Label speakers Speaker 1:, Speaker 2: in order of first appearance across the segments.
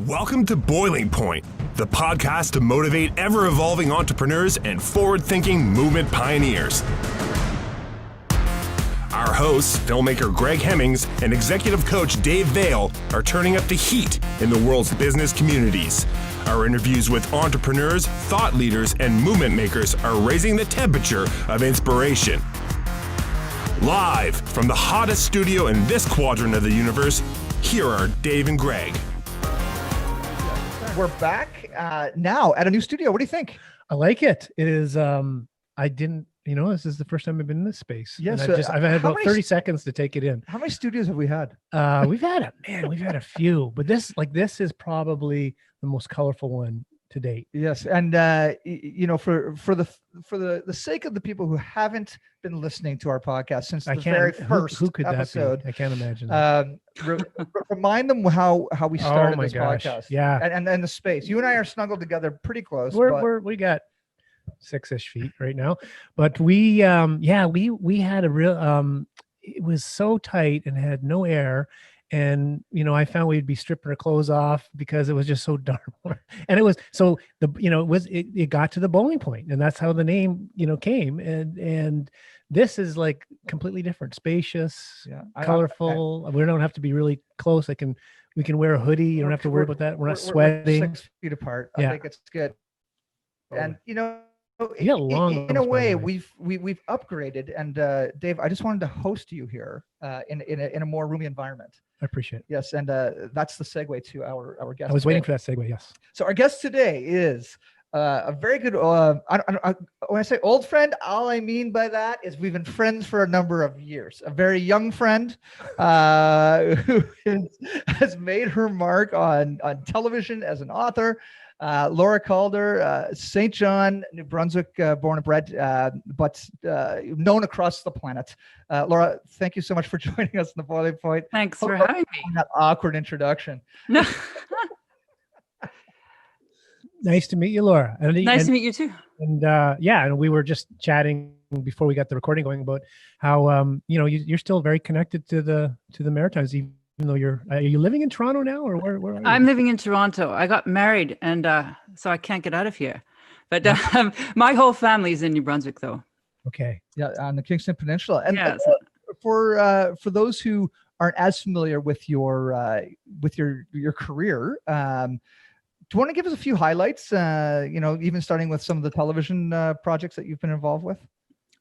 Speaker 1: Welcome to Boiling Point, the podcast to motivate ever-evolving entrepreneurs and forward-thinking movement pioneers. Our hosts, filmmaker Greg Hemmings and executive coach Dave Vale, are turning up the heat in the world's business communities. Our interviews with entrepreneurs, thought leaders, and movement makers are raising the temperature of inspiration. Live from the hottest studio in this quadrant of the universe, here are Dave and Greg.
Speaker 2: We're back now at a new studio. What do you think?
Speaker 3: I like it. It is, this is the first time I've been in this space.
Speaker 2: Yes.
Speaker 3: I've had about 30 seconds to take it in.
Speaker 2: How many studios have we had?
Speaker 3: We've had a few, but this is probably the most colorful one to date.
Speaker 2: Yes. And, for the sake of the people who haven't been listening to our podcast since the very first
Speaker 3: who could
Speaker 2: episode,
Speaker 3: that be? I can't imagine.
Speaker 2: Remind them how we started this podcast.
Speaker 3: Yeah.
Speaker 2: And the space. You and I are snuggled together pretty close.
Speaker 3: We got 6-ish feet right now, but we had a real, it was so tight and had no air. And, I found we'd be stripping our clothes off because it was just so dark. And it was, so it got to the boiling point, and that's how the name, came. And this is like completely different, spacious, colorful. We don't have to be really close. We can wear a hoodie. You don't have to worry about that. We're not sweating.
Speaker 2: We're 6 feet apart. I think it's good. And, in a way, we've upgraded. And Dave, I just wanted to host you here in a more roomy environment.
Speaker 3: I appreciate it.
Speaker 2: Yes, and that's the segue to our guest.
Speaker 3: I was waiting for that segue. Yes.
Speaker 2: So our guest today is a very good. When I say old friend, all I mean by that is we've been friends for a number of years. A very young friend who has made her mark on television as an author. Laura Calder, St. John, New Brunswick, born and bred, but known across the planet. Laura, thank you so much for joining us in the Boiling Point.
Speaker 4: Thanks for having me.
Speaker 2: That awkward introduction.
Speaker 4: No.
Speaker 3: Nice to meet you, Laura.
Speaker 4: Nice to meet you too.
Speaker 3: And and we were just chatting before we got the recording going about how you're still very connected to the Maritimes, even though are you living in Toronto now, or where are you?
Speaker 4: I'm living in Toronto. I got married, and so I can't get out of here. But my whole family is in New Brunswick, though.
Speaker 3: Okay.
Speaker 2: Yeah, on the Kingston Peninsula. And for those who aren't as familiar with your career, do you want to give us a few highlights? Even starting with some of the television projects that you've been involved with.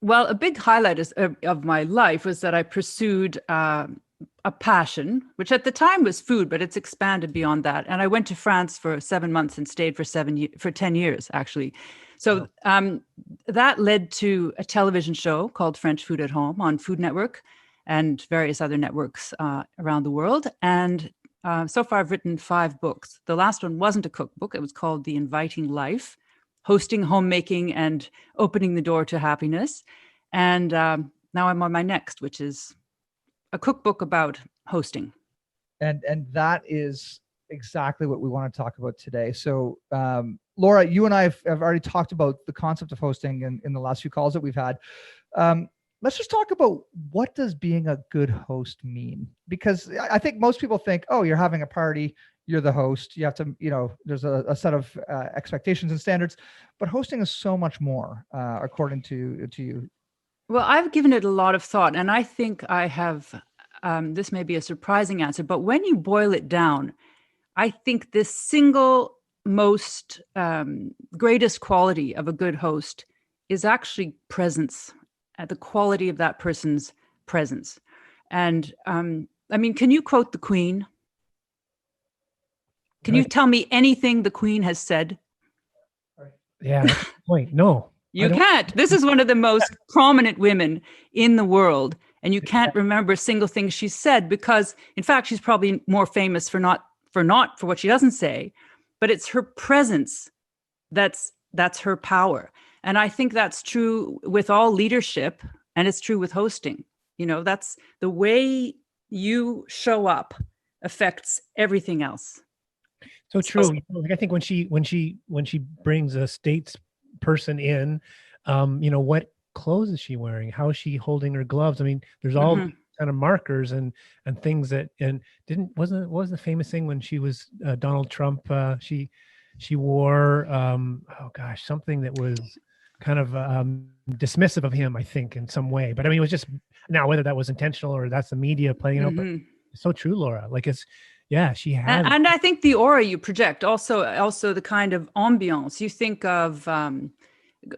Speaker 4: Well, a big highlight of my life was that I pursued a passion, which at the time was food, but it's expanded beyond that. And I went to France for 7 months and stayed for 10 years, actually. So that led to a television show called French Food at Home on Food Network and various other networks around the world. And so far I've written 5 books. The last one wasn't a cookbook. It was called The Inviting Life, Hosting, Homemaking, and Opening the Door to Happiness. And now I'm on my next, which is a cookbook about hosting.
Speaker 2: And that is exactly what we want to talk about today. So, Laura, you and I have already talked about the concept of hosting in the last few calls that we've had. Let's just talk about, what does being a good host mean? Because I think most people think, oh, you're having a party, you're the host, you have to, there's a set of expectations and standards, but hosting is so much more, according to you.
Speaker 4: Well, I've given it a lot of thought, and I think I have, this may be a surprising answer, but when you boil it down, I think the single most greatest quality of a good host is actually presence, the quality of that person's presence. And can you quote the Queen? Can you tell me anything the Queen has said?
Speaker 3: Yeah, that's the point. No.
Speaker 4: You can't. This is one of the most prominent women in the world, and you can't remember a single thing she said because, in fact, she's probably more famous for what she doesn't say, but it's her presence that's her power. And I think that's true with all leadership, and it's true with hosting. That's the way you show up affects everything else.
Speaker 3: So true. I think when she brings a statesperson in, what clothes is she wearing? How is she holding her gloves? I mean, there's all kind of markers and things that, and what was the famous thing when she was Donald Trump, she wore, oh gosh, something that was kind of dismissive of him, I think, in some way. But I mean, it was just, now whether that was intentional or that's the media playing out, but it's so true, Laura. Like she has.
Speaker 4: And I think the aura you project, also the kind of ambiance. You think of,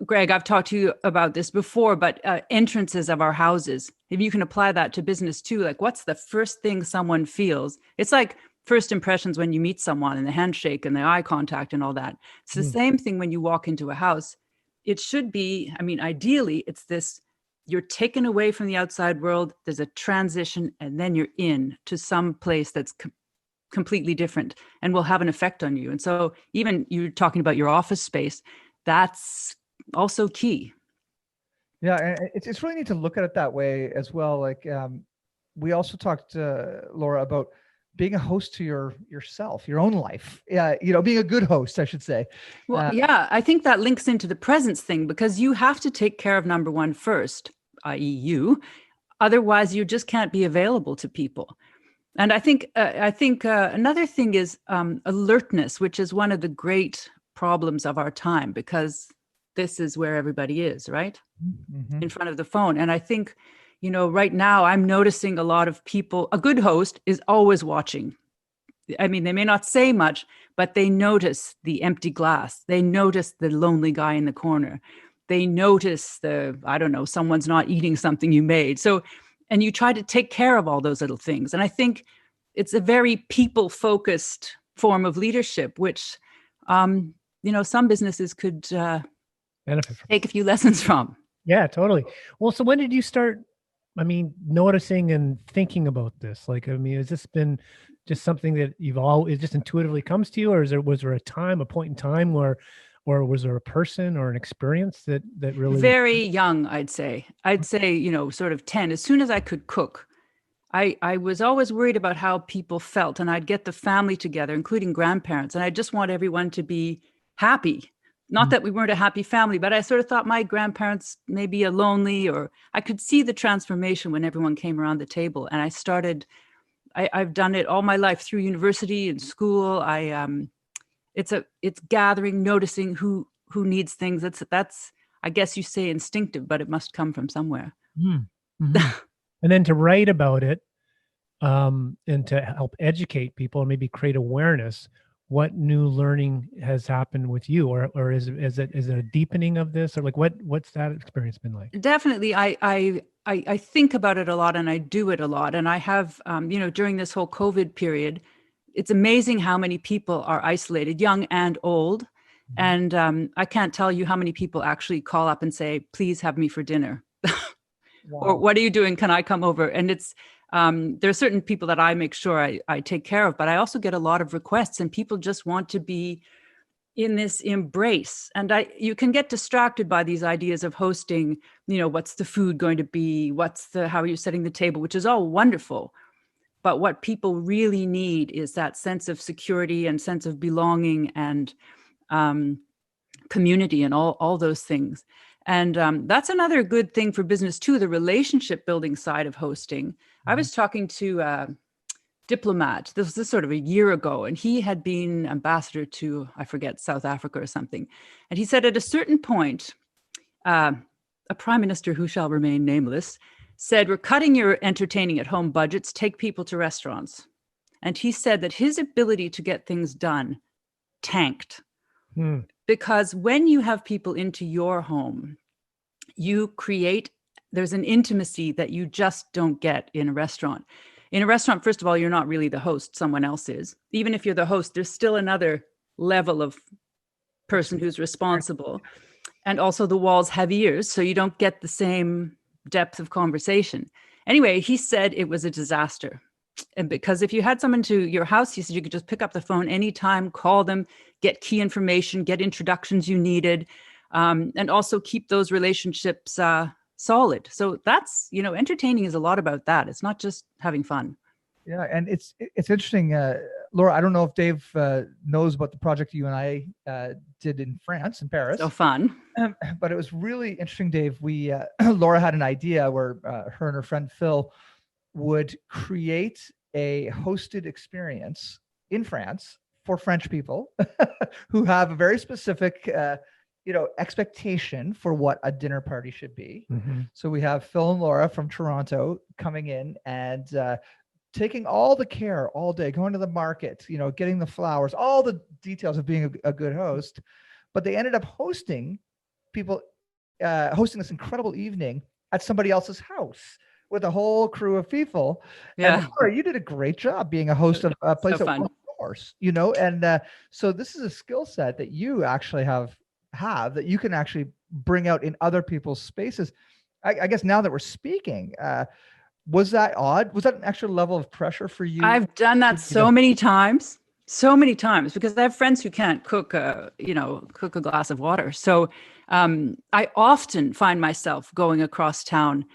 Speaker 4: Greg, I've talked to you about this before, but entrances of our houses, if you can apply that to business too, like what's the first thing someone feels? It's like first impressions when you meet someone and the handshake and the eye contact and all that. It's the same thing when you walk into a house. It should be, I mean, ideally, it's this, you're taken away from the outside world, there's a transition, and then you're in to some place that's completely different and will have an effect on you. And so even you're talking about your office space, that's also key.
Speaker 2: Yeah, and it's really neat to look at it that way as well. Like we also talked, Laura, about being a host to yourself, your own life. Yeah, being a good host, I should say.
Speaker 4: Well, yeah, I think that links into the presence thing, because you have to take care of number one first, i.e. you. Otherwise, you just can't be available to people. And I think another thing is alertness, which is one of the great problems of our time, because this is where everybody is, right? In front of the phone. And I think, right now I'm noticing a lot of people, a good host is always watching. I mean, they may not say much, but they notice the empty glass. They notice the lonely guy in the corner. They notice someone's not eating something you made. So, and you try to take care of all those little things. And I think it's a very people-focused form of leadership, which, some businesses could
Speaker 3: benefit from.
Speaker 4: Take a few lessons from.
Speaker 3: Yeah, totally. Well, so when did you start, noticing and thinking about this? Like, has this been just something that it just intuitively comes to you, or was there a point in time or was there a person or an experience that really?
Speaker 4: Very young, I'd say, sort of 10. As soon as I could cook, I was always worried about how people felt, and I'd get the family together, including grandparents, and I just want everyone to be happy. Not that we weren't a happy family, but I sort of thought my grandparents may be lonely, or I could see the transformation when everyone came around the table. And I've done it all my life through university and school. It's gathering, noticing who needs things. That's, I guess you say instinctive, but it must come from somewhere.
Speaker 3: Mm-hmm. And then to write about it, and to help educate people and maybe create awareness. What new learning has happened with you, or is it a deepening of this, or like what's that experience been like?
Speaker 4: Definitely, I think about it a lot, and I do it a lot, and I have during this whole COVID period, it's amazing how many people are isolated, young and old, and I can't tell you how many people actually call up and say, "Please have me for dinner,"
Speaker 2: Wow.
Speaker 4: Or "What are you doing? Can I come over?" And it's there are certain people that I make sure I take care of, but I also get a lot of requests, and people just want to be in this embrace. And you can get distracted by these ideas of hosting, what's the food going to be? How are you setting the table, which is all wonderful. But what people really need is that sense of security and sense of belonging and community and all those things. And that's another good thing for business too, the relationship building side of hosting. I was talking to a diplomat, this was sort of a year ago, and he had been ambassador to, I forget, South Africa or something. And he said at a certain point, a prime minister who shall remain nameless said, "We're cutting your entertaining at home budgets, take people to restaurants." And he said that his ability to get things done tanked. Because when you have people into your home, there's an intimacy that you just don't get in a restaurant. In a restaurant, first of all, you're not really the host, someone else is. Even if you're the host, there's still another level of person who's responsible. And also the walls have ears, so you don't get the same depth of conversation. Anyway, he said it was a disaster. And because if you had someone to your house, he said you could just pick up the phone anytime, call them, get key information, get introductions you needed, and also keep those relationships solid. So that's, entertaining is a lot about that. It's not just having fun.
Speaker 2: Yeah, and it's interesting, Laura. I don't know if Dave knows about the project you and I did in France, in Paris.
Speaker 4: So fun.
Speaker 2: But it was really interesting, Dave. We Laura had an idea where her and her friend Phil would create a hosted experience in France for French people who have a very specific, expectation for what a dinner party should be.
Speaker 3: Mm-hmm.
Speaker 2: So we have Phil and Laura from Toronto coming in and taking all the care all day, going to the market, getting the flowers, all the details of being a good host. But they ended up hosting this incredible evening at somebody else's house with a whole crew of people.
Speaker 4: Yeah.
Speaker 2: And Laura, you did a great job being a host of a place
Speaker 4: So
Speaker 2: that
Speaker 4: fun.
Speaker 2: was yours, and so this is a skill set that you actually have that you can actually bring out in other people's spaces. I guess now that we're speaking, was that odd? Was that an extra level of pressure for you?
Speaker 4: I've done that so many times, because I have friends who can't cook a glass of water. So I often find myself going across town,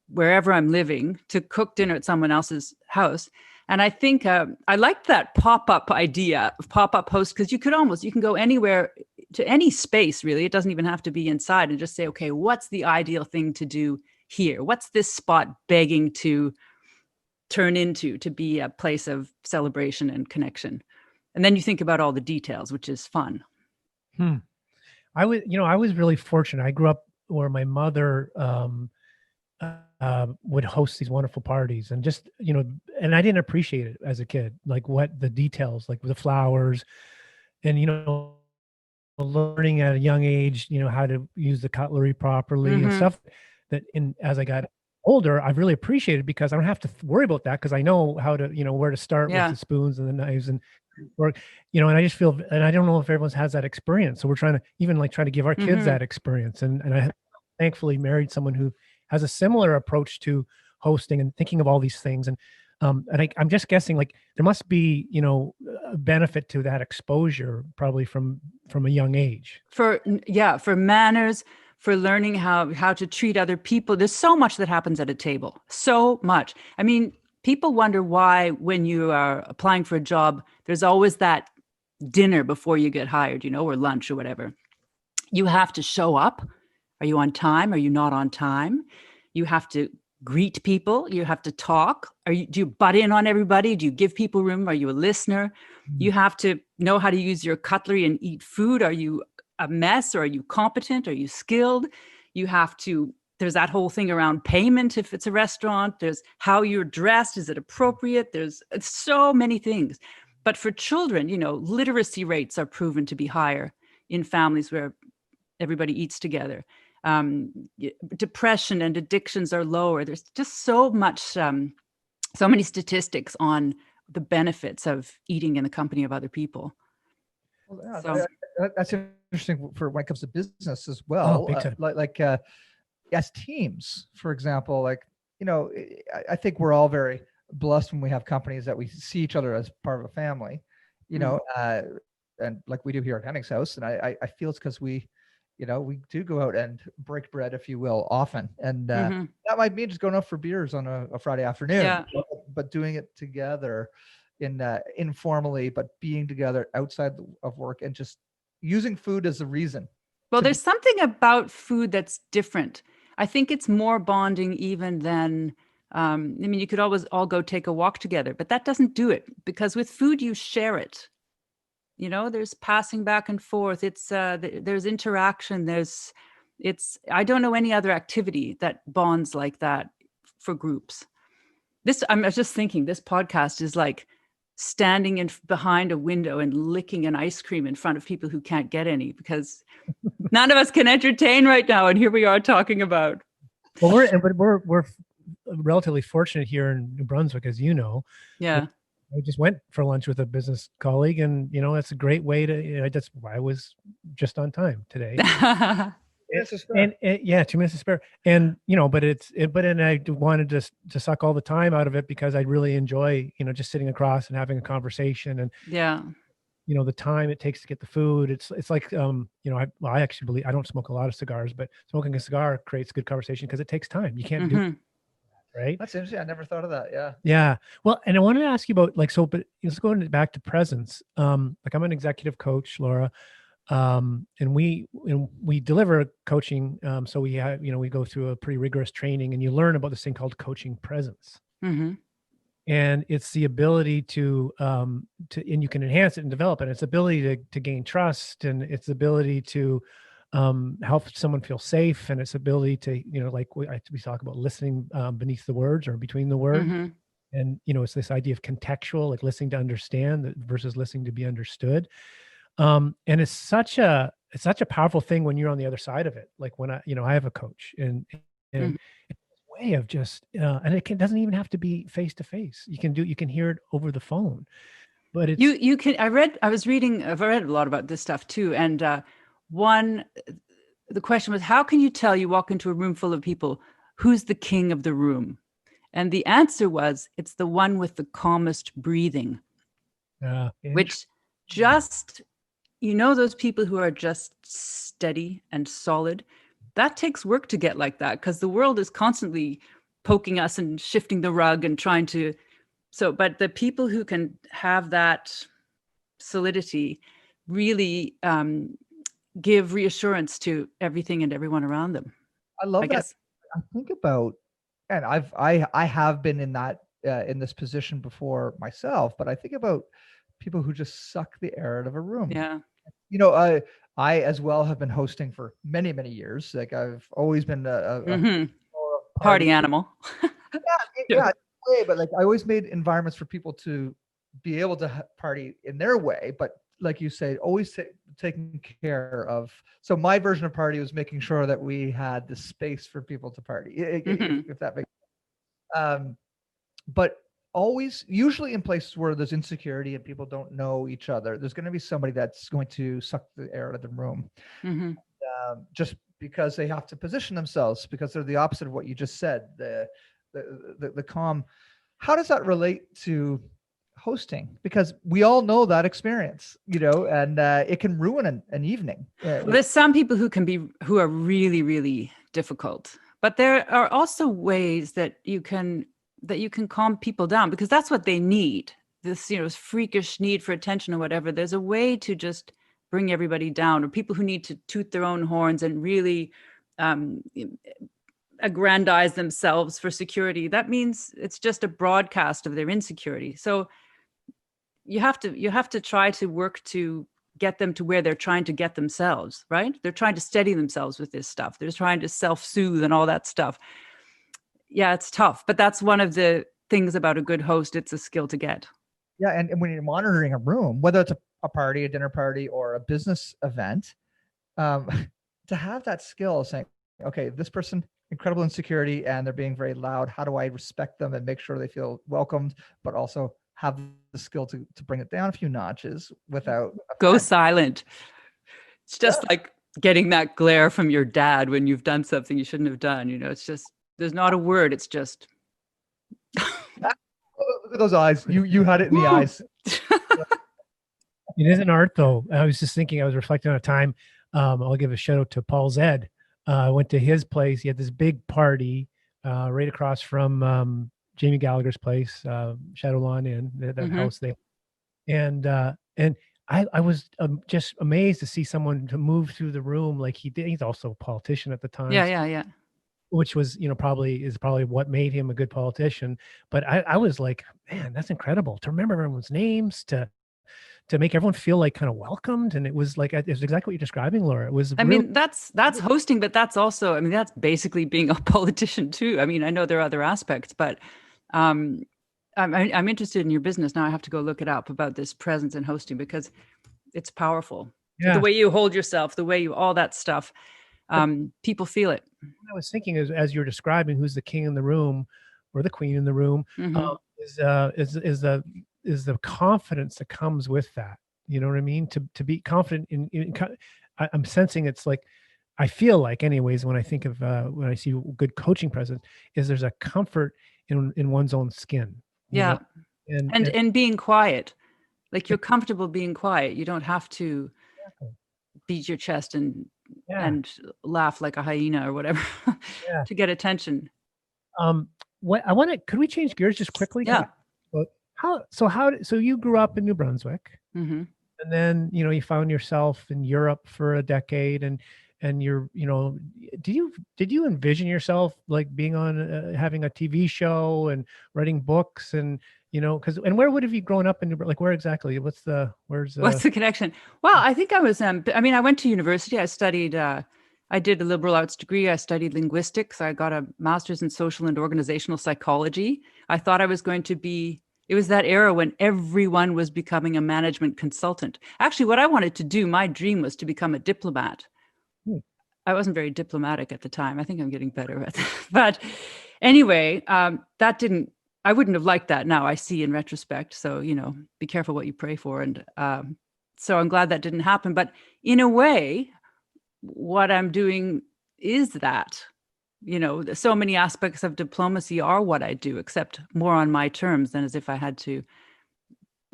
Speaker 4: wherever I'm living, to cook dinner at someone else's house. And I think I liked that pop-up idea of pop-up host, because you can go anywhere, to any space, really. It doesn't even have to be inside, and just say, okay, what's the ideal thing to do here? What's this spot begging to turn into to be a place of celebration and connection? And then you think about all the details, which is fun.
Speaker 3: I was really fortunate. I grew up where my mother would host these wonderful parties, and just, and I didn't appreciate it as a kid, like what the details, like the flowers, and, learning at a young age, how to use the cutlery properly and stuff that as I got older, I've really appreciated, because I don't have to worry about that, because I know how to, where to start with the spoons and the knives and work, and I just feel, and I don't know if everyone has that experience. So we're trying to give our kids that experience. And I thankfully married someone who has a similar approach to hosting and thinking of all these things. And I'm just guessing, like, there must be, a benefit to that exposure, probably from a young age. For
Speaker 4: manners, for learning how to treat other people. There's so much that happens at a table. So much. I mean, people wonder why, when you are applying for a job, there's always that dinner before you get hired, or lunch or whatever. You have to show up. Are you on time? Are you not on time? You have to greet people. You have to talk. Do you butt in on everybody? Do you give people room? Are you a listener? You have to know how to use your cutlery and eat food. Are you a mess, or are you competent? Are you skilled? There's that whole thing around payment if it's a restaurant. There's how you're dressed. Is it appropriate? There's so many things. But for children, literacy rates are proven to be higher in families where everybody eats together. Depression and addictions are lower. There's just so many statistics on the benefits of eating in the company of other people.
Speaker 2: Well, that's interesting for when it comes to business as well.
Speaker 3: Big time.
Speaker 2: As teams, for example, I think we're all very blessed when we have companies that we see each other as part of a family, and like we do here at Hemming's house. And I feel it's because we do go out and break bread, if you will, often. And that might mean just going out for beers on a Friday afternoon, but doing it together informally, but being together outside of work and just using food as a reason.
Speaker 4: Well, there's something about food that's different. I think it's more bonding even than, you could always all go take a walk together, but that doesn't do it, because with food, you share it. There's passing back and forth. It's there's interaction. I don't know any other activity that bonds like that for groups. I'm just thinking, this podcast is like standing behind a window and licking an ice cream in front of people who can't get any, because none of us can entertain right now. And here we are talking about.
Speaker 3: Well, we're relatively fortunate here in New Brunswick, as you know.
Speaker 4: Yeah.
Speaker 3: I just went for lunch with a business colleague, and that's a great way to. That's why I was just on time today. 2 minutes to spare. And and I wanted to suck all the time out of it, because I really enjoy just sitting across and having a conversation, and the time it takes to get the food. It's like I actually believe, I don't smoke a lot of cigars, but smoking a cigar creates good conversation, because it takes time. You can't do. Right.
Speaker 2: That's interesting. I never thought of that. Yeah.
Speaker 3: Yeah. Well, and I wanted to ask you about but let's go back to presence. Like, I'm an executive coach, Laura. And we deliver coaching. So we have, we go through a pretty rigorous training, and you learn about this thing called coaching presence.
Speaker 4: Mm-hmm.
Speaker 3: And it's the ability to and you can enhance it and develop it. It's ability to gain trust, and it's ability to help someone feel safe, and its ability to, like we talk about listening beneath the words or between the words.
Speaker 4: Mm-hmm.
Speaker 3: And, it's this idea of contextual, like listening to understand versus listening to be understood. And it's such a powerful thing when you're on the other side of it. Like when I have a coach, and
Speaker 4: Mhm.
Speaker 3: it's a way of just, and doesn't even have to be face to face. You can hear it over the phone, but it's,
Speaker 4: You can. I've read a lot about this stuff too. And the question was, how can you tell, you walk into a room full of people, who's the king of the room? And the answer was, it's the one with the calmest breathing, which just, those people who are just steady and solid, that takes work to get like that, because the world is constantly poking us and shifting the rug and trying to. So, but the people who can have that solidity really give reassurance to everything and everyone around them.
Speaker 2: I love
Speaker 4: I
Speaker 2: that.
Speaker 4: guess.
Speaker 2: I think about, and I have been in that in this position before myself, but I think about people who just suck the air out of a room.
Speaker 4: Yeah.
Speaker 2: I as well have been hosting for many, many years. Like I've always been a
Speaker 4: Mhm. Party animal.
Speaker 2: yeah, way, but like I always made environments for people to be able to party in their way, but like you say, always taking care of. So my version of party was making sure that we had the space for people to party, if that makes sense. But always, usually in places where there's insecurity and people don't know each other, there's going to be somebody that's going to suck the air out of the room,
Speaker 4: Mm-hmm.
Speaker 2: just because they have to position themselves, because they're the opposite of what you just said, the calm. How does that relate to hosting? Because we all know that experience, and it can ruin an evening.
Speaker 4: Well, there's some people who are really, really difficult, but there are also ways that you can calm people down, because that's what they need. This, freakish need for attention or whatever. There's a way to just bring everybody down, or people who need to toot their own horns and really aggrandize themselves for security. That means it's just a broadcast of their insecurity. So you have to try to work to get them to where they're trying to get themselves, right? They're trying to steady themselves with this stuff. They're trying to self-soothe and all that stuff. Yeah, it's tough, but that's one of the things about a good host. It's a skill to get.
Speaker 2: Yeah, and when you're monitoring a room, whether it's a party, a dinner party, or a business event, to have that skill of saying, okay, this person, incredible insecurity, and they're being very loud. How do I respect them and make sure they feel welcomed, but also have the skill to bring it down a few notches without
Speaker 4: go silent. It's just like getting that glare from your dad when you've done something you shouldn't have done. It's just, there's not a word. It's just.
Speaker 2: Look at those eyes. You had it in the eyes.
Speaker 3: It is an art, though. I was just thinking, I was reflecting on a time. I'll give a shout out to Paul Zed. I went to his place. He had this big party right across from Jamie Gallagher's place, Shadow Lawn Inn, that house there. And I was just amazed to see someone to move through the room like he did. He's also a politician at the time.
Speaker 4: Yeah.
Speaker 3: Which was, probably what made him a good politician. But I was like, man, that's incredible to remember everyone's names, to make everyone feel like kind of welcomed. And it was like, it's exactly what you're describing, Laura. It was,
Speaker 4: I mean, that's hosting, but that's also, that's basically being a politician too. I know there are other aspects, but I'm interested in your business now. I have to go look it up about this presence and hosting, because it's powerful.
Speaker 3: Yeah.
Speaker 4: The way you hold yourself, the way all that stuff. People feel it.
Speaker 3: What I was thinking is, as you're describing who's the king in the room or the queen in the room, is the confidence that comes with that. You know what I mean? To be confident I'm sensing it's like, I feel like anyways, when I think of, when I see good coaching presence, is there's a comfort in one's own skin.
Speaker 4: Yeah. And being quiet, like you're comfortable being quiet. You don't have to beat your chest and laugh like a hyena or whatever to get attention.
Speaker 3: Could we change gears just quickly?
Speaker 4: Yeah.
Speaker 3: So you grew up in New Brunswick.
Speaker 4: Mm-hmm.
Speaker 3: And then, you found yourself in Europe for a decade, and you're, did you envision yourself like being on, having a TV show and writing books and, and where would have you grown up in, like, where exactly, what's
Speaker 4: the connection? Well, I think I was, I went to university. I studied, I did a liberal arts degree. I studied linguistics. I got a master's in social and organizational psychology. I thought I was going to be, it was that era when everyone was becoming a management consultant. Actually, what I wanted to do, my dream was to become a diplomat. I wasn't very diplomatic at the time. I think I'm getting better at that. But anyway, I wouldn't have liked that. Now I see in retrospect. So, be careful what you pray for. And so I'm glad that didn't happen. But in a way, what I'm doing is that, so many aspects of diplomacy are what I do, except more on my terms than as if I had to,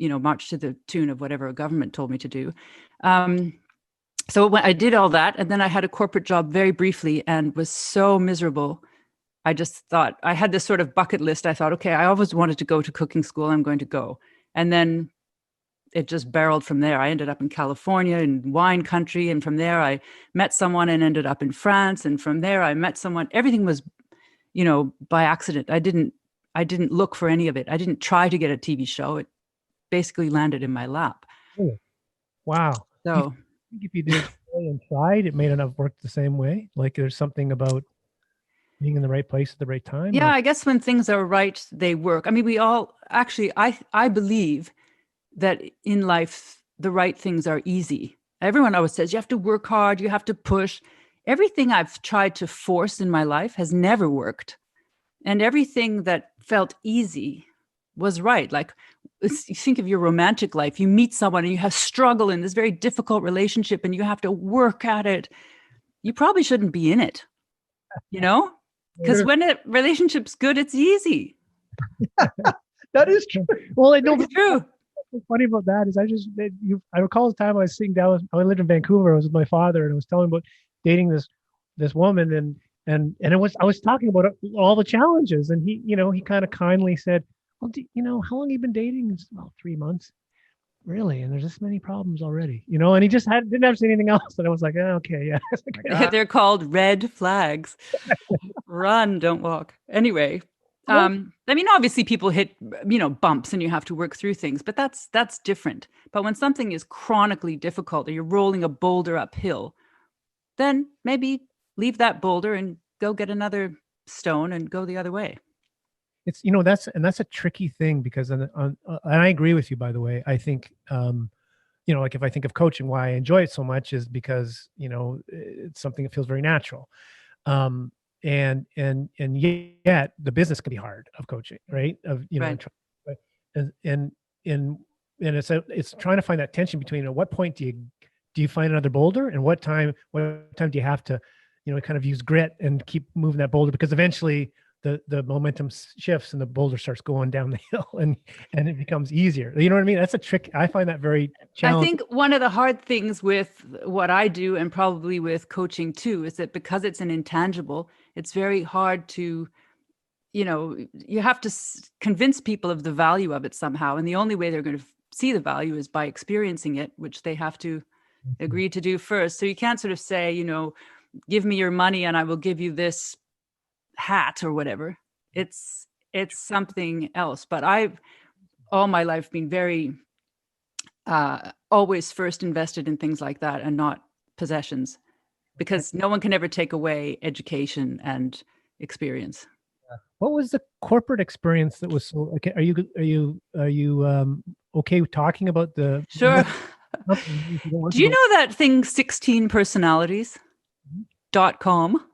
Speaker 4: march to the tune of whatever a government told me to do. So when I did all that, and then I had a corporate job very briefly and was so miserable. I just thought, I had this sort of bucket list. I thought, okay, I always wanted to go to cooking school. I'm going to go. And then it just barreled from there. I ended up in California in wine country. And from there, I met someone and ended up in France. And from there, I met someone. Everything was, by accident. I didn't look for any of it. I didn't try to get a TV show. It basically landed in my lap.
Speaker 3: Oh, wow.
Speaker 4: So
Speaker 3: if you did and tried, it may not have worked the same way. Like there's something about being in the right place at the right time.
Speaker 4: Yeah, I guess when things are right, they work. I mean, we all actually, I believe that in life, the right things are easy. Everyone always says you have to work hard, you have to push. Everything I've tried to force in my life has never worked. And everything that felt easy was right. Like, you think of your romantic life, you meet someone and you have struggle in this very difficult relationship and you have to work at it. You probably shouldn't be in it, because when a relationship's good, it's easy.
Speaker 2: That is true.
Speaker 3: Well, I know
Speaker 4: It's true.
Speaker 3: What's funny about that is I recall the time I was sitting down. I lived in Vancouver. I was with my father, and I was telling him about dating this woman, and I was talking about all the challenges, and he kind of kindly said, "Well, how long have you been dating?" It's about 3 months. Really? And there's this many problems already, and he just didn't have to say anything else. And I was like, oh, okay, yeah. Like,
Speaker 4: They're called red flags. Run, don't walk. Anyway, obviously people hit, bumps and you have to work through things, but that's different. But when something is chronically difficult or you're rolling a boulder uphill, then maybe leave that boulder and go get another stone and go the other way.
Speaker 3: It's, that's a tricky thing because, and I agree with you, by the way. I think, like if I think of coaching, why I enjoy it so much is because, it's something that feels very natural. And yet the business can be hard of coaching, right?
Speaker 4: Right.
Speaker 3: And it's trying to find that tension between at what point do you find another boulder and what time do you have to, kind of use grit and keep moving that boulder, because eventually the momentum shifts and the boulder starts going down the hill and it becomes easier. You know what I mean? That's a trick. I find that very challenging.
Speaker 4: I think one of the hard things with what I do, and probably with coaching too, is that because it's an intangible, it's very hard to, you have to convince people of the value of it somehow. And the only way they're going to see the value is by experiencing it, which they have to agree to do first. So you can't sort of say, give me your money and I will give you this hat or whatever. It's something else. But I've all my life been very always first invested in things like that and not possessions, because no one can ever take away education and experience.
Speaker 3: What was the corporate experience that was so? Okay, are you okay with talking about the?
Speaker 4: Sure. Do you know that thing 16 personalities.com?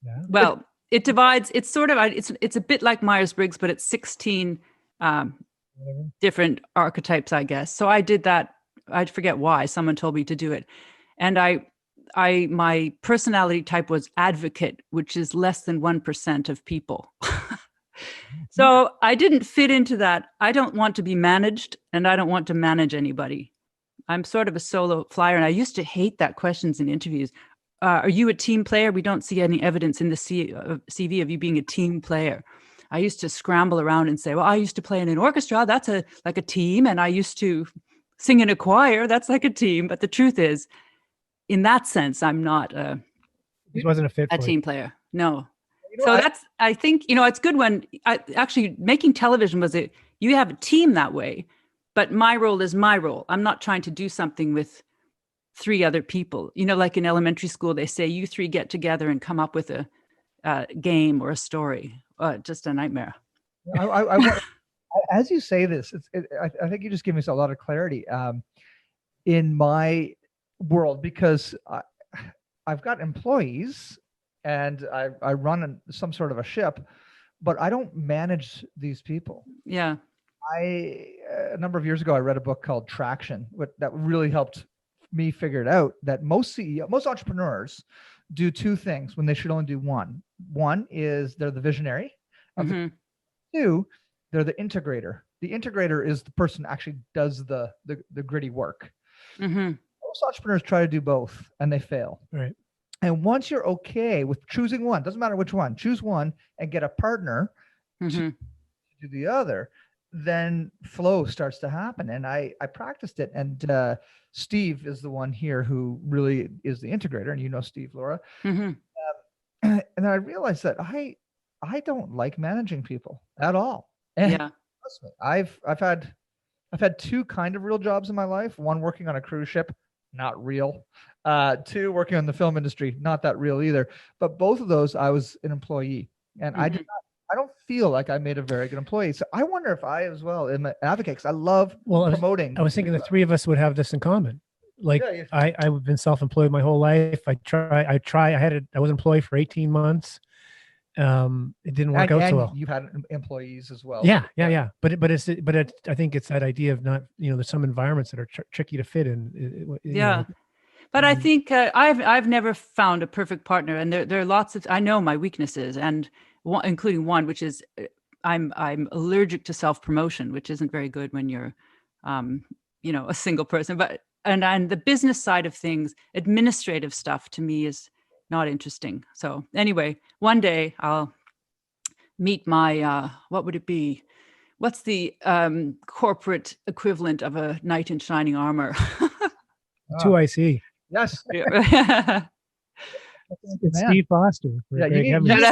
Speaker 3: Yeah.
Speaker 4: Well, it divides. It's sort of it's a bit like Myers-Briggs, but it's 16 different archetypes, I guess. So I did that. I forget why. Someone told me to do it, and my personality type was advocate, which is less than 1% of people. So I didn't fit into that. I don't want to be managed, and I don't want to manage anybody. I'm sort of a solo flyer, and I used to hate that questions in interviews. Are you a team player? We don't see any evidence in the CV of you being a team player. I used to scramble around and say, well, I used to play in an orchestra. That's like a team. And I used to sing in a choir. That's like a team. But the truth is, in that sense, I'm not
Speaker 3: This wasn't a fit
Speaker 4: a
Speaker 3: for
Speaker 4: team player. No.
Speaker 2: You know,
Speaker 4: So I think, it's good when actually making television you have a team that way, but my role is my role. I'm not trying to do something with 3 other people. Like in elementary school, they say you 3 get together and come up with a game or a story. Just a nightmare.
Speaker 2: I want, as you say this, I think you just give me a lot of clarity in my world, because I've got employees and I run some sort of a ship, but I don't manage these people.
Speaker 4: Yeah.
Speaker 2: A number of years ago, I read a book called Traction, that really helped me figure it out, that most entrepreneurs do 2 things when they should only do one. One is they're the visionary.
Speaker 4: Mm-hmm.
Speaker 2: 2, they're the integrator. The integrator is the person who actually does the gritty work.
Speaker 4: Mm-hmm.
Speaker 2: Most entrepreneurs try to do both and they fail.
Speaker 3: Right.
Speaker 2: And once you're okay with choosing one, doesn't matter which one, choose one and get a partner
Speaker 4: Mm-hmm.
Speaker 2: to do the other, then flow starts to happen. And I practiced it. And Steve is the one here who really is the integrator. And Steve, Laura.
Speaker 4: Mm-hmm.
Speaker 2: And then I realized that I don't like managing people at all. And
Speaker 4: Yeah.
Speaker 2: trust me, I've had 2 kind of real jobs in my life. One working on a cruise ship, not real. 2 working on the film industry, not that real either. But both of those, I was an employee, and
Speaker 4: Mm-hmm.
Speaker 2: I don't feel like I made a very good employee. So I wonder if I as well am an advocate, because I love promoting.
Speaker 3: I was thinking the 3 of us would have this in common. Like
Speaker 2: Yeah,
Speaker 3: I've been self-employed my whole life. I was employed for 18 months. It didn't work out so well.
Speaker 2: You've had employees as well.
Speaker 3: Yeah. But I think it's that idea of not, there's some environments that are tricky to fit in.
Speaker 4: Yeah. But I think I've never found a perfect partner, and there are lots of, I know my weaknesses, and including one, which is I'm allergic to self-promotion, which isn't very good when you're a single person. But and the business side of things, administrative stuff, to me is not interesting. So anyway, one day I'll meet my what would it be? What's the corporate equivalent of a knight in shining armor?
Speaker 3: 2IC.
Speaker 2: Yes.
Speaker 3: It's Steve Foster.
Speaker 2: Yeah,
Speaker 3: Greg
Speaker 2: you
Speaker 3: Hemmings.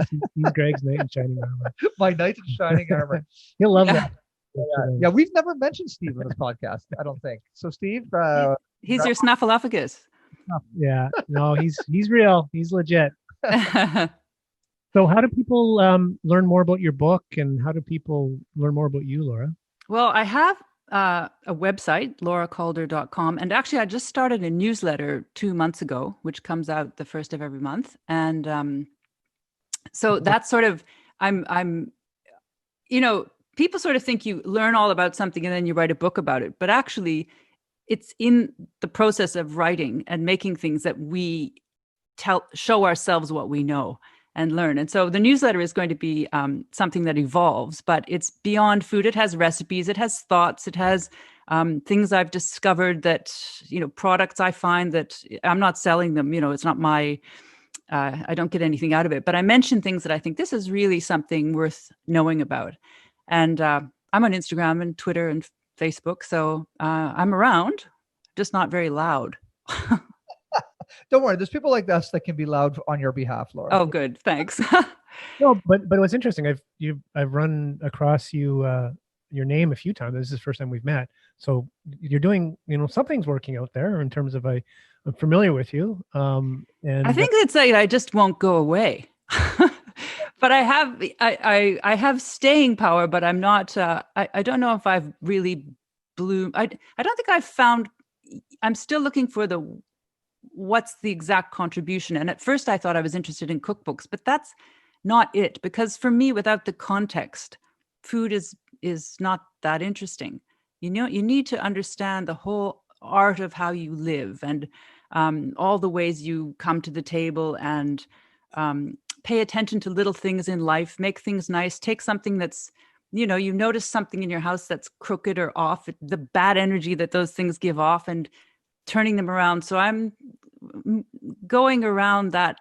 Speaker 3: He's Greg's knight in shining armor.
Speaker 2: My knight in shining armor.
Speaker 3: He'll love that.
Speaker 2: Yeah, we've never mentioned Steve in this podcast, I don't think. So Steve,
Speaker 4: he's your snuffleupagus.
Speaker 3: Yeah, no, he's real. He's legit. So how do people learn more about your book, and how do people learn more about you, Laura?
Speaker 4: Well, I have a website, lauracalder.com. And actually, I just started a newsletter 2 months ago, which comes out the first of every month. And so that's sort of, people sort of think you learn all about something and then you write a book about it. But actually, it's in the process of writing and making things that we show ourselves what we know and learn. And so the newsletter is going to be something that evolves, but it's beyond food. It has recipes, it has thoughts, it has things I've discovered that, products I find that I'm not selling them, it's not my, I don't get anything out of it, but I mention things that I think this is really something worth knowing about. And I'm on Instagram and Twitter and Facebook. So I'm around, just not very loud.
Speaker 2: Don't worry, there's people like us that can be loud on your behalf, Laura.
Speaker 4: Oh, good. Thanks.
Speaker 3: No, but what's interesting, I've run across your name a few times. This is the first time we've met. So you're doing, something's working out there in terms of I'm familiar with you. And
Speaker 4: I think it's like I just won't go away. But I have staying power, but I'm not. I don't know if I've really bloomed. I don't think I've found. I'm still looking for what's the exact contribution. And at first I thought I was interested in cookbooks, but that's not it. Because for me, without the context, food is not that interesting. You need to understand the whole art of how you live and all the ways you come to the table and pay attention to little things in life, make things nice, take something that's, you notice something in your house that's crooked or off, the bad energy that those things give off and turning them around. So I'm going around that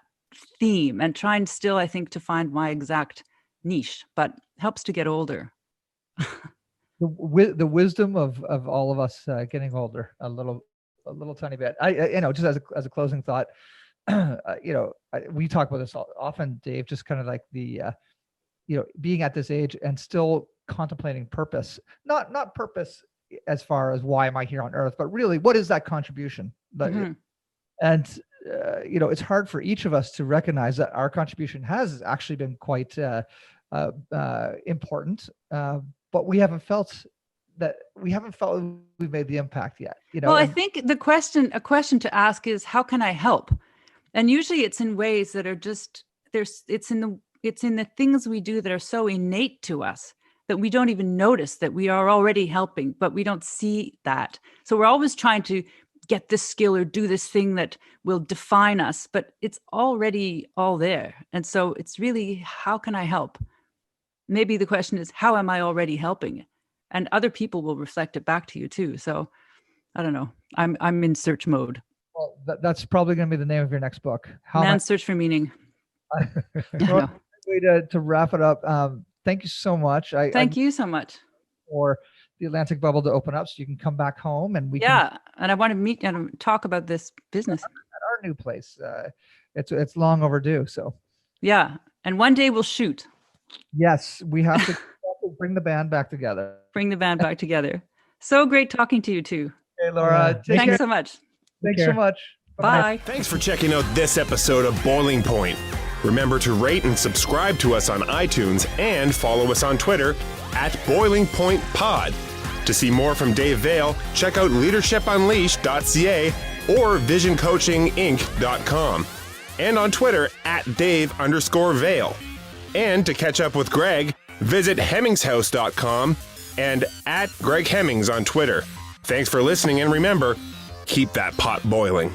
Speaker 4: theme and trying still, I think, to find my exact niche, but helps to get older.
Speaker 2: the wisdom of all of us getting older a little tiny bit. I just as a closing thought, we talk about this often, Dave, just kind of like the being at this age and still contemplating purpose, not purpose as far as why am I here on earth, but really what is that contribution that and it's hard for each of us to recognize that our contribution has actually been quite important, but we haven't felt we've made the impact yet.
Speaker 4: Well, I think a question to ask is, how can I help? And usually it's in ways that are just it's in the things we do that are so innate to us that we don't even notice that we are already helping, but we don't see that. So we're always trying to get this skill or do this thing that will define us, but it's already all there. And so it's really, how can I help? Maybe the question is, how am I already helping? And other people will reflect it back to you too. So I don't know. I'm in search mode.
Speaker 2: Well, that's probably going to be the name of your next book.
Speaker 4: Man's Search for Meaning.
Speaker 2: Well, way to wrap it up. Thank you so much.
Speaker 4: Thank you so much.
Speaker 2: For the Atlantic bubble to open up so you can come back home and we
Speaker 4: can. And I want to meet and talk about this business
Speaker 2: at our new place. It's long overdue. So
Speaker 4: yeah. And one day we'll shoot.
Speaker 2: Yes, we have to bring the band back together.
Speaker 4: Bring the band back together. So great talking to you too.
Speaker 2: Hey, Laura.
Speaker 4: Thanks so much.
Speaker 2: Thanks so much.
Speaker 4: Bye.
Speaker 1: Thanks for checking out this episode of Boiling Point. Remember to rate and subscribe to us on iTunes and follow us on Twitter at Boiling Point Pod. To see more from Dave Vale, check out leadershipunleashed.ca or visioncoachinginc.com, and on Twitter at Dave_Vale. And to catch up with Greg, visit hemmingshouse.com and at Greg Hemmings on Twitter. Thanks for listening, and remember, keep that pot boiling.